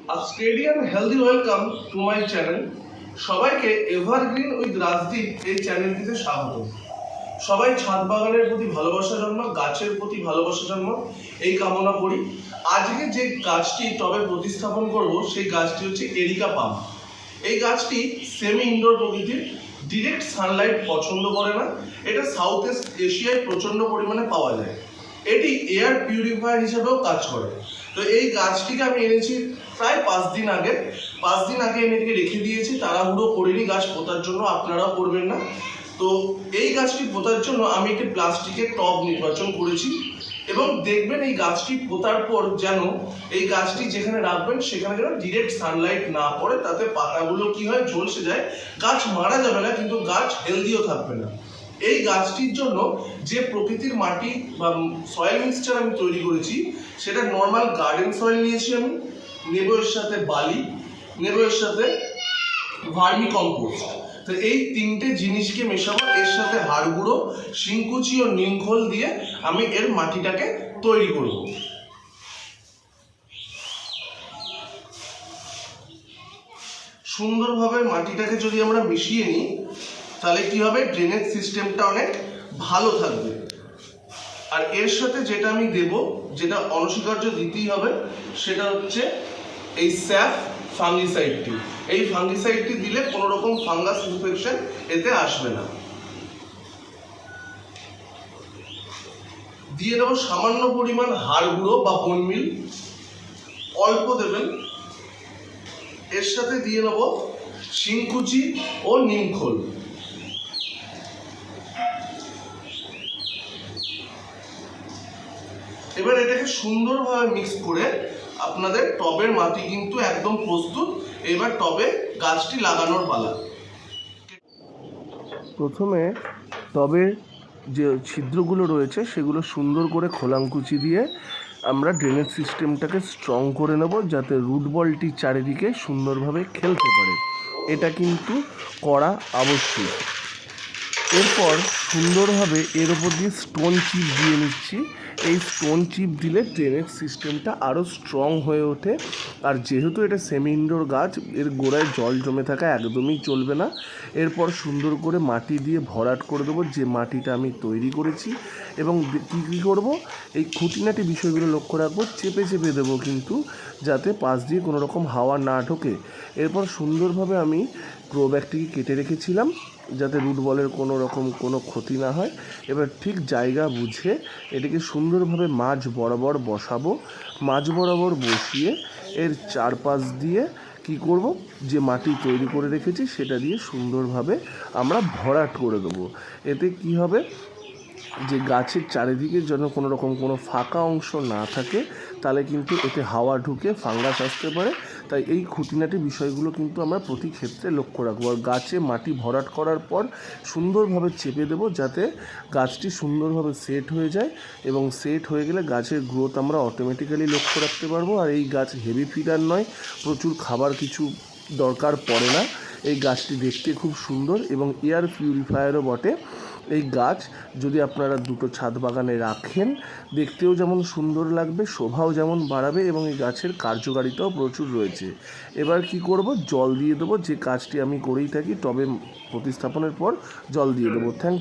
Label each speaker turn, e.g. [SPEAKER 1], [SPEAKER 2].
[SPEAKER 1] Australian healthy welcome to my channel. সবাইকে evergreen with Rajdeep এই চ্যানেলটিতে স্বাগত। সবাই ছাদ বাগানের প্রতি ভালোবাসা জন্ম, গাছের প্রতি ভালোবাসা জন্ম এই কামনা করি। আজকে যে গাছটি টবে প্রতিস্থাপন করব সেই গাছটি হচ্ছে এরিকা পাম। এই গাছটি সেমি ইনডোর প্রকৃতির, ডিরেক্ট সানলাইট পছন্দ করে না। এটা সাউথ ইস্ট এশিয়ায় প্রচণ্ড পরিমাণে পাওয়া যায়। এটি এয়ার পিউরিফায়ার হিসেবেও কাজ করে। তো এই গাছটিকে আমি এনেছি প্রায় 5 দিন আগে। 5 দিন আগে এনে রেখে দিয়েছি, তাড়াহুড়ো করিনি গাছ পোতার জন্য, আপনারাও করবেন না। তো এই গাছটি পোতার জন্য আমি একটি প্লাস্টিকের টব নির্বাচন করেছি এবং দেখবেন এই গাছটি পোতার পর যেন এই গাছটি যেখানে রাখবেন সেখানে যেন ডিরেক্ট সানলাইট না পড়ে, তাতে পাতাগুলো কি হয় ঝলসে যায়। গাছ মারা যাবে না, কিন্তু গাছ হেলদিও থাকবে না। এই গাছটির জন্য যে প্রকৃতির মাটি বা সয়েল মিক্সচার আমি তৈরি করেছি সেটা নর্মাল গার্ডেন সয়েল নিয়েছি আমি, নেব এর সাথে বালি, নেব এর সাথে ভার্মি কম্পোস্ট। তো এই তিনটে জিনিসকে মেশাবো, এর সাথে হাড় গুঁড়ো, শিংকুচি ও নিমখোল দিয়ে আমি এর মাটিটাকে তৈরি করব। সুন্দরভাবে মাটিটাকে যদি আমরা মিশিয়ে নিই তাহলে কি হবে, ড্রেনেজ সিস্টেমটা অনেক ভালো থাকবে। আর এর সাথে যেটা আমি দেব, যেটা অনস্বীকার্য দিতেই হবে, সেটা হচ্ছে এই স্যাফ ফাঙ্গিসাইডটি। এই ফাঙ্গিসাইডটি দিলে কোনো রকম ফাঙ্গাস ইনফেকশন এতে আসবে না। দিয়ে দেবো সামান্য পরিমাণ হাড় গুঁড়ো বা বোন মিল, অল্প দেবেন। এর সাথে দিয়ে নেব শিংকুচি ও নিমখোল। এবার এটাকে সুন্দরভাবে মিক্স করে আপনাদের টবের মাটি কিন্তু একদম প্রস্তুত। এবার টবে গাছটি লাগানোর পালা। প্রথমে টবের যে ছিদ্রগুলো রয়েছে সেগুলো সুন্দর করে খোলাঙ্কুচি দিয়ে আমরা ড্রেনেজ সিস্টেমটাকে স্ট্রং করে নেব, যাতে রুট বলটি চারিদিকে সুন্দরভাবে খেলতে পারে। এটা কিন্তু করা আবশ্যক। এরপর সুন্দরভাবে এর ওপর দিয়ে স্টোন চিপ দিয়ে নিচ্ছি। এই স্টোন চিপ দিলে ড্রেনেজ সিস্টেমটা আরও স্ট্রং হয়ে ওঠে। আর যেহেতু এটা সেমি ইনডোর গাছ, এর গোড়ায় জল জমে থাকা একদমই চলবে না। এরপর সুন্দর করে মাটি দিয়ে ভরাট করে দেবো, যে মাটিটা আমি তৈরি করেছি। এবং কী করবো, এই খুঁটিনাটি বিষয়গুলো লক্ষ্য রাখবো, চেপে চেপে দেবো কিন্তু, যাতে পাশ দিয়ে কোনো রকম হাওয়া না ঢোকে। এরপর সুন্দরভাবে আমি গ্রো ব্যাগটিকে কেটে রেখেছিলাম যাতে রুট বলের কোনো রকম কোনো ক্ষতি না হয়। এবার ঠিক জায়গা বুঝে এটাকে সুন্দরভাবে মাঝ বরাবর বসাবো। মাঝ বরাবর বসিয়ে এর চারপাশ দিয়ে কি করব, যে মাটি তৈরি করে রেখেছি সেটা দিয়ে সুন্দরভাবে আমরা ভরাট করে দেবো। এতে কি হবে, যে গাছের চারিদিকে যেন কোনো রকম কোনো ফাঁকা অংশ না থাকে, তাহলে কিন্তু এতে হাওয়া ঢুকে ফাঙ্গাস আসতে পারে। তাই এই খুঁটিনাটি বিষয়গুলো কিন্তু আমরা প্রতি ক্ষেত্রে লক্ষ্য রাখবো। আর গাছে মাটি ভরাট করার পর সুন্দরভাবে চেপে দেবো, যাতে গাছটি সুন্দরভাবে সেট হয়ে যায়। এবং সেট হয়ে গেলে গাছের গ্রোথ আমরা অটোমেটিক্যালি লক্ষ্য রাখতে পারবো। আর এই গাছ হেভি ফিডার নয়, প্রচুর খাবার কিছু দরকার পড়ে না। এই গাছটি দেখতে খুব সুন্দর এবং এয়ার পিউরিফায়ারও বটে। এই গাছ যদি আপনারা দুটো ছাদ বাগানে রাখেন, দেখতেও যেমন সুন্দর লাগবে, শোভাও যেমন বাড়াবে, এবং এই গাছের কার্যকারিতাও প্রচুর রয়েছে। এবার কি করব, জল দিয়ে দেবো। যে কাজটি আমি করেই থাকি, টবে প্রতিস্থাপনের পর জল দিয়ে দেবো। থ্যাংক